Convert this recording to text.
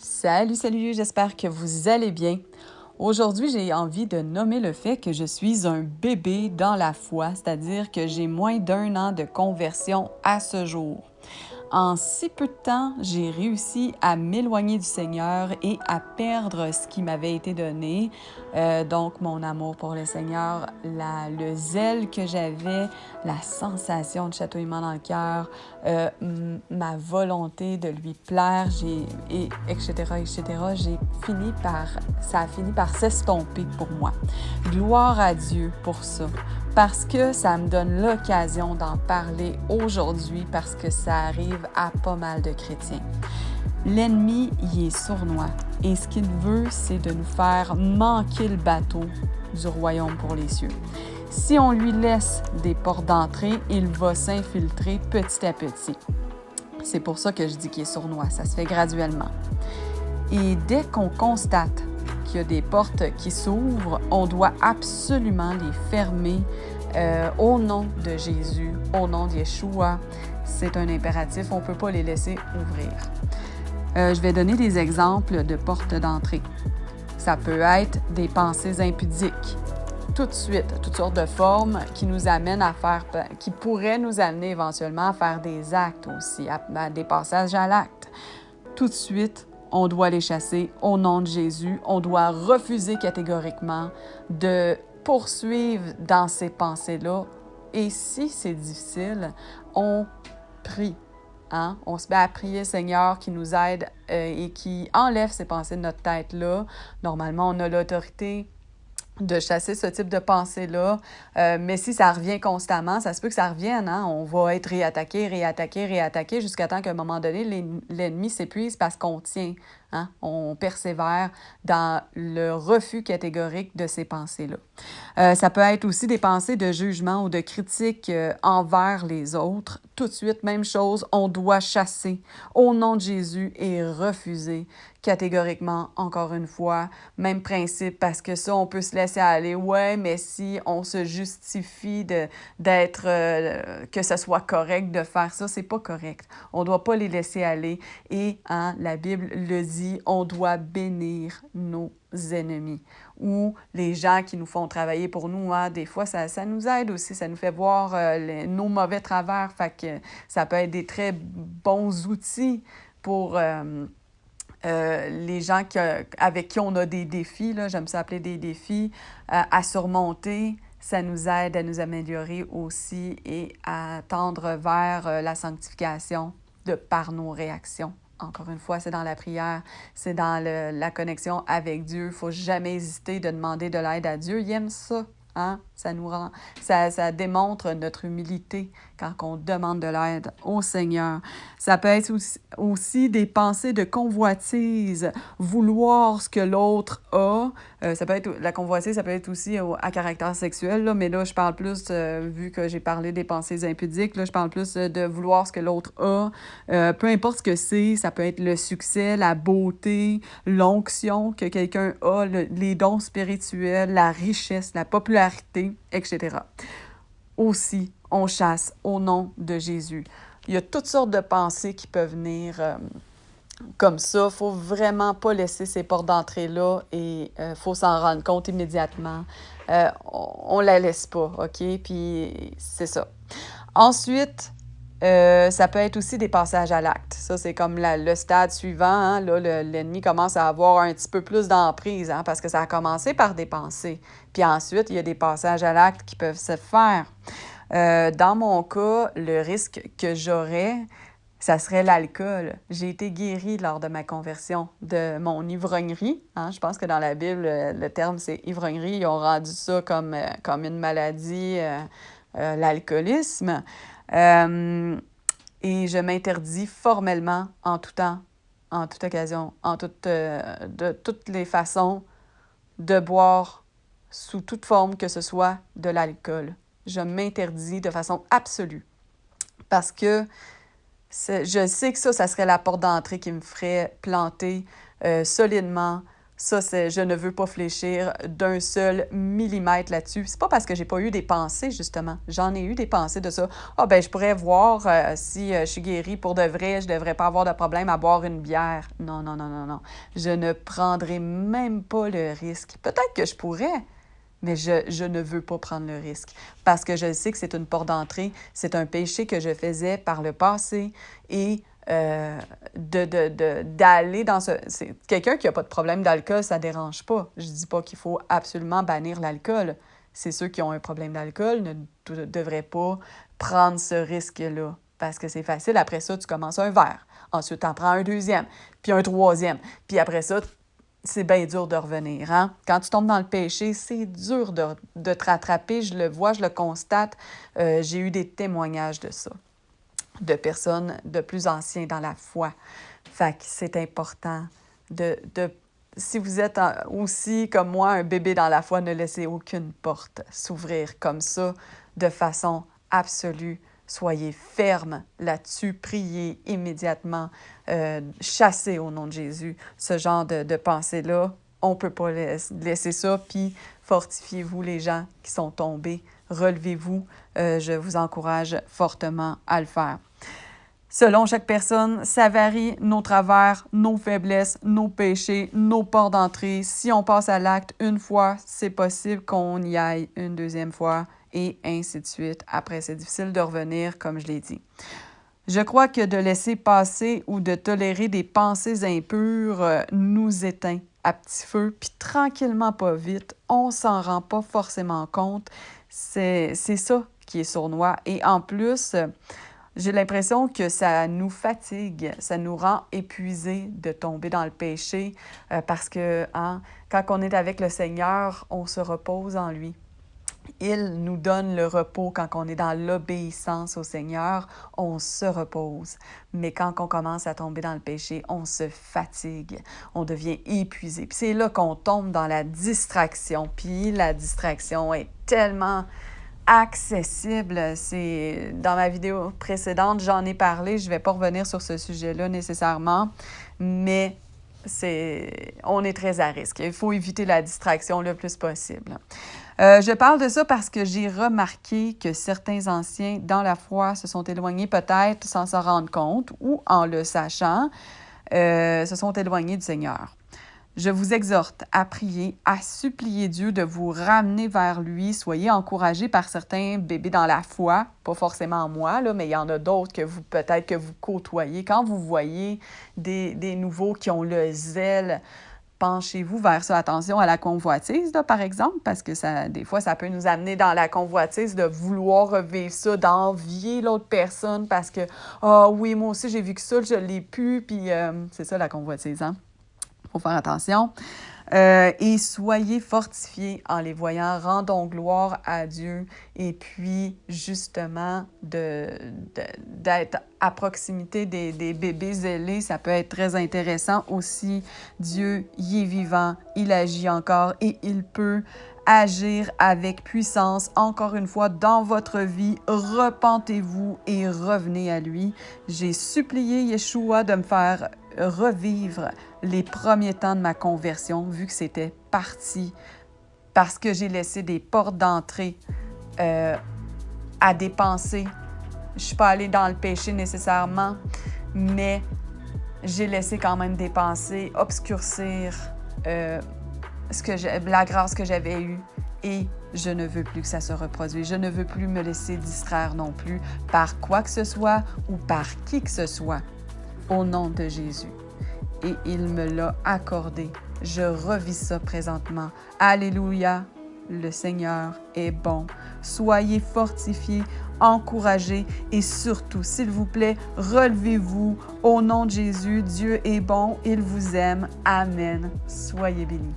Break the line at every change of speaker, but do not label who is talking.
Salut, j'espère que vous allez bien. Aujourd'hui, j'ai envie de nommer le fait que je suis un bébé dans la foi, c'est-à-dire que j'ai moins d'1 an de conversion à ce jour. En si peu de temps, j'ai réussi à m'éloigner du Seigneur et à perdre ce qui m'avait été donné. Donc, mon amour pour le Seigneur, le zèle que j'avais, la sensation de chatouillement dans le cœur, ma volonté de lui plaire, etc., ça a fini par s'estomper pour moi. Gloire à Dieu pour ça. Parce que ça me donne l'occasion d'en parler aujourd'hui parce que ça arrive à pas mal de chrétiens. L'ennemi, il est sournois et ce qu'il veut, c'est de nous faire manquer le bateau du royaume pour les cieux. Si on lui laisse des portes d'entrée, il va s'infiltrer petit à petit. C'est pour ça que je dis qu'il est sournois, ça se fait graduellement. Et dès qu'on constate qu'il y a des portes qui s'ouvrent, on doit absolument les fermer au nom de Jésus, au nom de Yeshua. C'est un impératif, on ne peut pas les laisser ouvrir. Je vais donner des exemples de portes d'entrée. Ça peut être des pensées impudiques, tout de suite, toutes sortes de formes qui nous amènent à faire, qui pourraient nous amener éventuellement à faire des actes aussi, à des passages à l'acte. Tout de suite, on doit les chasser au nom de Jésus. On doit refuser catégoriquement de poursuivre dans ces pensées-là. Et si c'est difficile, on prie. Hein? On se met à prier, Seigneur, qui nous aide et qui enlève ces pensées de notre tête-là. Normalement, on a l'autorité de chasser ce type de pensée-là. Mais si ça revient constamment, ça se peut que ça revienne. Hein? On va être réattaqué jusqu'à temps qu'à un moment donné, l'ennemi s'épuise parce qu'on tient. Hein? On persévère dans le refus catégorique de ces pensées-là. Ça peut être aussi des pensées de jugement ou de critique envers les autres. Tout de suite, même chose, on doit chasser au nom de Jésus et refuser catégoriquement, encore une fois. Même principe, parce que ça, on peut se laisser aller. Ouais, mais si on se justifie que ce soit correct de faire ça, c'est pas correct. On doit pas les laisser aller. Et la Bible le dit, on doit bénir nos ennemis ou les gens qui nous font travailler pour nous. Hein, des fois, ça nous aide aussi, ça nous fait voir nos mauvais travers. Fait que ça peut être des très bons outils pour les gens avec qui on a des défis, là, j'aime ça appeler des défis, à surmonter. Ça nous aide à nous améliorer aussi et à tendre vers la sanctification par nos réactions. Encore une fois, c'est dans la prière, c'est dans la connexion avec Dieu. Il ne faut jamais hésiter de demander de l'aide à Dieu. Il aime ça. Hein? Ça démontre notre humilité quand on demande de l'aide au Seigneur. Ça peut être aussi des pensées de convoitise, vouloir ce que l'autre a. La convoitise, ça peut être aussi à caractère sexuel, là, mais là, je parle plus, vu que j'ai parlé des pensées impudiques, là, je parle plus de vouloir ce que l'autre a. Peu importe ce que c'est, ça peut être le succès, la beauté, l'onction que quelqu'un a, les dons spirituels, la richesse, la popularité, etc. Aussi, on chasse au nom de Jésus. Il y a toutes sortes de pensées qui peuvent venir comme ça. Il ne faut vraiment pas laisser ces portes d'entrée-là et il faut s'en rendre compte immédiatement. On ne la laisse pas, OK? Puis c'est ça. Ensuite, ça peut être aussi des passages à l'acte. Ça, c'est comme le stade suivant. Hein? Là, l'ennemi commence à avoir un petit peu plus d'emprise hein? Parce que ça a commencé par des pensées. Puis ensuite, il y a des passages à l'acte qui peuvent se faire. Dans mon cas, le risque que j'aurais, ça serait l'alcool. J'ai été guérie lors de ma conversion de mon ivrognerie. Hein? Je pense que dans la Bible, le terme, c'est ivrognerie. Ils ont rendu ça comme une maladie, l'alcoolisme. Et je m'interdis formellement en tout temps, en toute occasion, de toutes les façons de boire sous toute forme que ce soit de l'alcool. Je m'interdis de façon absolue parce que je sais que ça serait la porte d'entrée qui me ferait planter solidement je ne veux pas fléchir d'un seul millimètre là-dessus. C'est pas parce que j'ai pas eu des pensées, justement. J'en ai eu des pensées de ça. Ah, ben je pourrais voir si je suis guérie pour de vrai, je devrais pas avoir de problème à boire une bière. Non, non, non, non, non. Je ne prendrai même pas le risque. Peut-être que je pourrais, mais je ne veux pas prendre le risque parce que je sais que c'est une porte d'entrée, c'est un péché que je faisais par le passé et d'aller dans ce... Quelqu'un qui n'a pas de problème d'alcool, ça ne dérange pas. Je ne dis pas qu'il faut absolument bannir l'alcool. C'est ceux qui ont un problème d'alcool ne devraient pas prendre ce risque-là parce que c'est facile. Après ça, tu commences un verre. Ensuite, tu en prends un deuxième, puis un troisième. Puis après ça, c'est bien dur de revenir. Hein? Quand tu tombes dans le péché, c'est dur de te rattraper. Je le vois, je le constate. J'ai eu des témoignages de ça, de personnes de plus anciens dans la foi. Fait que c'est important si vous êtes aussi, comme moi, un bébé dans la foi, ne laissez aucune porte s'ouvrir comme ça de façon absolue. Soyez ferme là-dessus, priez immédiatement, chassez au nom de Jésus ce genre de pensée-là. On ne peut pas laisser ça, puis fortifiez-vous les gens qui sont tombés, relevez-vous. Je vous encourage fortement à le faire. Selon chaque personne, ça varie, nos travers, nos faiblesses, nos péchés, nos portes d'entrée. Si on passe à l'acte une fois, c'est possible qu'on y aille une deuxième fois et ainsi de suite. Après, c'est difficile de revenir, comme je l'ai dit. Je crois que de laisser passer ou de tolérer des pensées impures nous éteint à petit feu, puis tranquillement, pas vite, on s'en rend pas forcément compte. C'est ça qui est sournois. Et en plus... j'ai l'impression que ça nous fatigue, ça nous rend épuisés de tomber dans le péché parce que quand on est avec le Seigneur, on se repose en lui. Il nous donne le repos quand on est dans l'obéissance au Seigneur, on se repose. Mais quand on commence à tomber dans le péché, on se fatigue, on devient épuisé. Puis c'est là qu'on tombe dans la distraction. Puis la distraction est tellement... accessible. C'est dans ma vidéo précédente, j'en ai parlé. Je ne vais pas revenir sur ce sujet-là nécessairement, mais on est très à risque. Il faut éviter la distraction le plus possible. Je parle de ça parce que j'ai remarqué que certains anciens dans la foi se sont éloignés peut-être sans s'en rendre compte ou en le sachant, se sont éloignés du Seigneur. Je vous exhorte à prier, à supplier Dieu de vous ramener vers lui. Soyez encouragés par certains bébés dans la foi, pas forcément moi, là, mais il y en a d'autres que peut-être que vous côtoyez. Quand vous voyez des nouveaux qui ont le zèle, penchez-vous vers ça. Attention à la convoitise, là, par exemple, parce que des fois, ça peut nous amener dans la convoitise de vouloir revivre ça, d'envier l'autre personne parce que « Ah oui, moi aussi, j'ai vécu ça, je l'ai pu. » Puis c'est ça la convoitise, hein? Il faut faire attention. Et soyez fortifiés en les voyant. Rendons gloire à Dieu. Et puis, justement, d'être à proximité des bébés zélés, ça peut être très intéressant aussi. Dieu, il est vivant, il agit encore et il peut agir avec puissance. Encore une fois, dans votre vie, repentez-vous et revenez à lui. J'ai supplié Yeshua de me faire revivre les premiers temps de ma conversion, vu que c'était parti, parce que j'ai laissé des portes d'entrée à des pensées. Je ne suis pas allée dans le péché nécessairement, mais j'ai laissé quand même des pensées obscurcir la grâce que j'avais eue. Et je ne veux plus que ça se reproduise. Je ne veux plus me laisser distraire non plus par quoi que ce soit ou par qui que ce soit, au nom de Jésus. Et il me l'a accordé. Je revis ça présentement. Alléluia! Le Seigneur est bon. Soyez fortifiés, encouragés et surtout, s'il vous plaît, relevez-vous. Au nom de Jésus, Dieu est bon, il vous aime. Amen. Soyez bénis.